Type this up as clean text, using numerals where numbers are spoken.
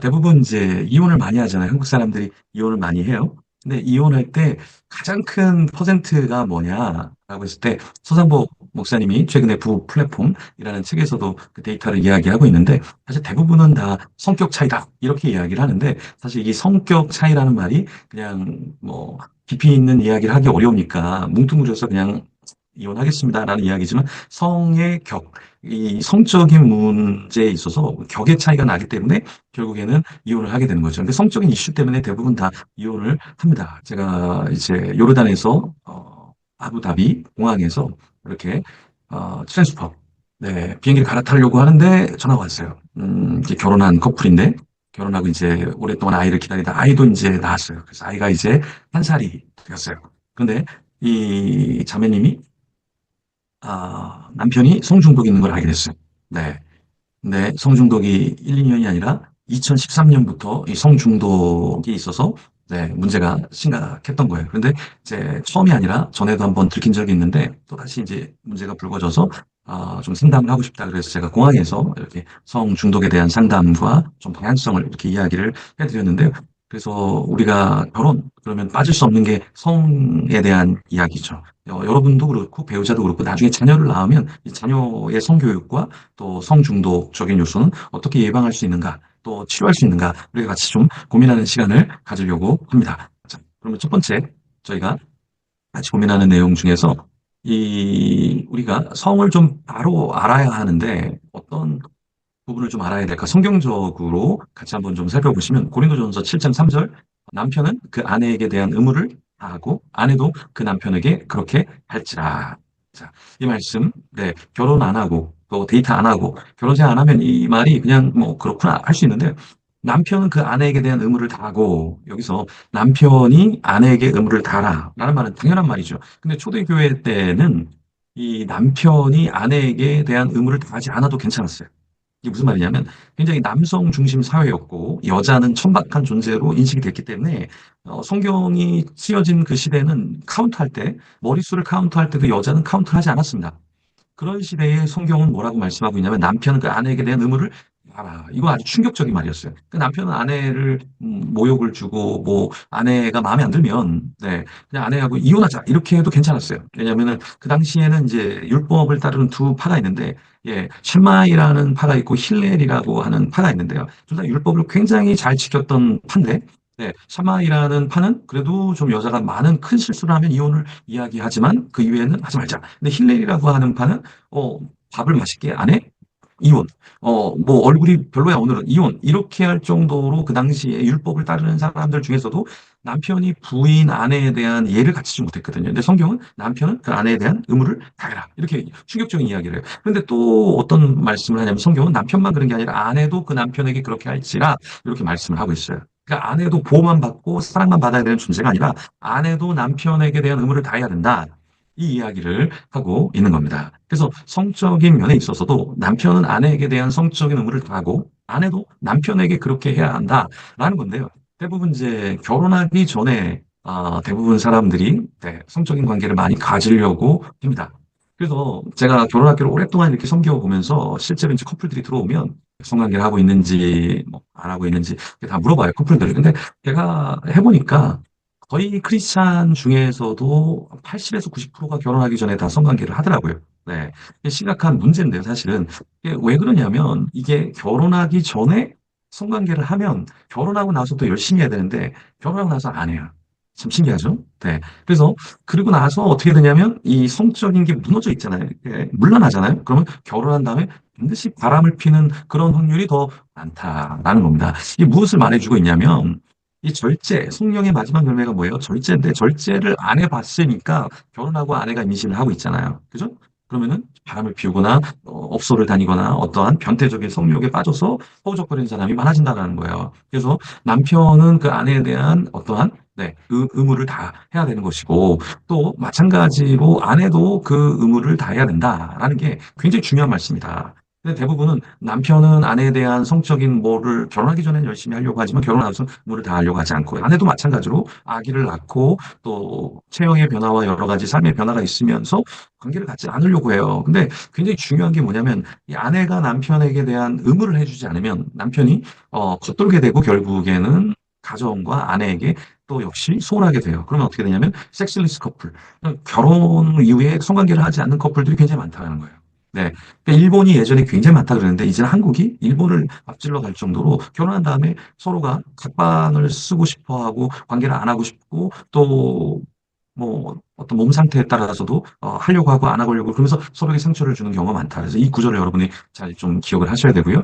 대부분 이제 이혼을 많이 하잖아요. 한국 사람들이 이혼을 많이 해요. 근데 이혼할 때 가장 큰 퍼센트가 뭐냐라고 했을 때 서상보 목사님이 최근에 부 플랫폼이라는 책에서도 그 데이터를 이야기하고 있는데 사실 대부분은 다 성격 차이다 이렇게 이야기를 하는데 사실 이 성격 차이라는 말이 그냥 뭐 깊이 있는 이야기를 하기 어려우니까 뭉뚱그려서 그냥 이혼하겠습니다라는 이야기지만 성의 격, 이 성적인 문제에 있어서 격의 차이가 나기 때문에 결국에는 이혼을 하게 되는 거죠. 근데 성적인 이슈 때문에 대부분 다 이혼을 합니다. 제가 이제 요르단에서 아부다비 공항에서 이렇게 트랜스퍼 네, 비행기를 갈아타려고 하는데 전화가 왔어요. 이제 결혼한 커플인데 결혼하고 이제 오랫동안 아이를 기다리다 아이도 이제 낳았어요. 그래서 아이가 이제 한 살이 되었어요. 그런데 이 자매님이 남편이 성중독이 있는 걸 알게 됐어요. 네. 네, 성중독이 1, 2년이 아니라 2013년부터 이 성중독이 있어서 네, 문제가 심각했던 거예요. 그런데 이제 처음이 아니라 전에도 한번 들킨 적이 있는데 또다시 이제 문제가 불거져서 좀 상담을 하고 싶다. 그래서 제가 공항에서 이렇게 성중독에 대한 상담과 좀 방향성을 이렇게 이야기를 해드렸는데요. 그래서 우리가 결혼, 그러면 빠질 수 없는 게 성에 대한 이야기죠. 여러분도 그렇고 배우자도 그렇고 나중에 자녀를 낳으면 이 자녀의 성교육과 또 성중독적인 요소는 어떻게 예방할 수 있는가, 또 치료할 수 있는가, 우리가 같이 좀 고민하는 시간을 가지려고 합니다. 자, 그러면 첫 번째, 저희가 같이 고민하는 내용 중에서 우리가 성을 좀 바로 알아야 하는데 어떤 부분을 좀 알아야 될까? 성경적으로 같이 한번 좀 살펴보시면 고린도전서 7장 3절 남편은 그 아내에게 대한 의무를 다하고 아내도 그 남편에게 그렇게 할지라. 자, 이 말씀, 네, 결혼 안 하고 또 데이트 안 하고 결혼 생활 안 하면 이 말이 그냥 뭐 그렇구나 할 수 있는데 남편은 그 아내에게 대한 의무를 다하고 여기서 남편이 아내에게 의무를 다하라 라는 말은 당연한 말이죠. 근데 초대교회 때는 이 남편이 아내에게 대한 의무를 다하지 않아도 괜찮았어요. 이게 무슨 말이냐면 굉장히 남성 중심 사회였고 여자는 천박한 존재로 인식이 됐기 때문에 성경이 쓰여진 그 시대는 카운트할 때 머릿수를 카운트할 때도 여자는 카운트를 하지 않았습니다. 그런 시대에 성경은 뭐라고 말씀하고 있냐면 남편은 그 아내에게 대한 의무를 알아. 이거 아주 충격적인 말이었어요. 그 남편은 아내를 모욕을 주고 뭐 아내가 마음에 안 들면 네, 그냥 아내하고 이혼하자 이렇게 해도 괜찮았어요. 왜냐하면은 그 당시에는 이제 율법을 따르는 두 파가 있는데 예, 샴마이라는 파가 있고 힐렐이라고 하는 파가 있는데요. 둘 다 율법을 굉장히 잘 지켰던 파인데 네, 샤마이라는 파는 그래도 좀 여자가 많은 큰 실수를 하면 이혼을 이야기하지만 그 이외에는 하지 말자. 근데 힐렐이라고 하는 파는 어, 밥을 맛있게 안 해? 이혼. 뭐 얼굴이 별로야 오늘은 이혼. 이렇게 할 정도로 그 당시에 율법을 따르는 사람들 중에서도 남편이 부인 아내에 대한 예를 갖추지 못했거든요. 근데 성경은 남편은 그 아내에 대한 의무를 다해라. 이렇게 충격적인 이야기를 해요. 그런데 또 어떤 말씀을 하냐면 성경은 남편만 그런 게 아니라 아내도 그 남편에게 그렇게 할지라 이렇게 말씀을 하고 있어요. 그러니까 아내도 보호만 받고 사랑만 받아야 되는 존재가 아니라 아내도 남편에게 대한 의무를 다해야 된다. 이 이야기를 하고 있는 겁니다. 그래서 성적인 면에 있어서도 남편은 아내에게 대한 성적인 의무를 다하고 아내도 남편에게 그렇게 해야 한다라는 건데요. 대부분 이제 결혼하기 전에 대부분 사람들이 네, 성적인 관계를 많이 가지려고 합니다. 그래서 제가 결혼학교를 오랫동안 이렇게 섬겨보면서 실제로 이제 커플들이 들어오면 성관계를 하고 있는지 뭐 안 하고 있는지 다 물어봐요 커플들이. 근데 제가 해보니까 거의 크리스찬 중에서도 80에서 90%가 결혼하기 전에 다 성관계를 하더라고요. 네. 이게 심각한 문제인데요, 사실은. 이게 왜 그러냐면, 이게 결혼하기 전에 성관계를 하면 결혼하고 나서 또 열심히 해야 되는데, 결혼하고 나서 안 해요. 참 신기하죠? 네. 그래서, 그리고 나서 어떻게 되냐면, 이 성적인 게 무너져 있잖아요. 예, 물러나잖아요. 그러면 결혼한 다음에 반드시 바람을 피는 그런 확률이 더 많다라는 겁니다. 이게 무엇을 말해주고 있냐면, 이 절제, 성령의 마지막 열매가 뭐예요? 절제인데, 절제를 안 해봤으니까 결혼하고 아내가 임신을 하고 있잖아요. 그죠? 그러면은 바람을 피우거나, 업소를 다니거나, 어떠한 변태적인 성욕에 빠져서 허우적거리는 사람이 많아진다는 거예요. 그래서 남편은 그 아내에 대한 어떠한 네, 의무를 다 해야 되는 것이고, 또 마찬가지로 아내도 그 의무를 다 해야 된다라는 게 굉장히 중요한 말씀이다. 근데 대부분은 남편은 아내에 대한 성적인 뭐를 결혼하기 전엔 열심히 하려고 하지만 결혼하고서 뭐를 다 하려고 하지 않고 아내도 마찬가지로 아기를 낳고 또 체형의 변화와 여러 가지 삶의 변화가 있으면서 관계를 갖지 않으려고 해요. 근데 굉장히 중요한 게 뭐냐면 이 아내가 남편에게 대한 의무를 해주지 않으면 남편이 겉돌게 되고 결국에는 가정과 아내에게 또 역시 소홀하게 돼요. 그러면 어떻게 되냐면 섹스리스 커플, 결혼 이후에 성관계를 하지 않는 커플들이 굉장히 많다는 거예요. 네. 그러니까 일본이 예전에 굉장히 많다 그랬는데 이제는 한국이 일본을 앞질러 갈 정도로 결혼한 다음에 서로가 각방을 쓰고 싶어 하고 관계를 안 하고 싶고 또 뭐 어떤 몸 상태에 따라서도 하려고 하고 안 하려고 그러면서 서로에게 상처를 주는 경우가 많다. 그래서 이 구절을 여러분이 잘 좀 기억을 하셔야 되고요.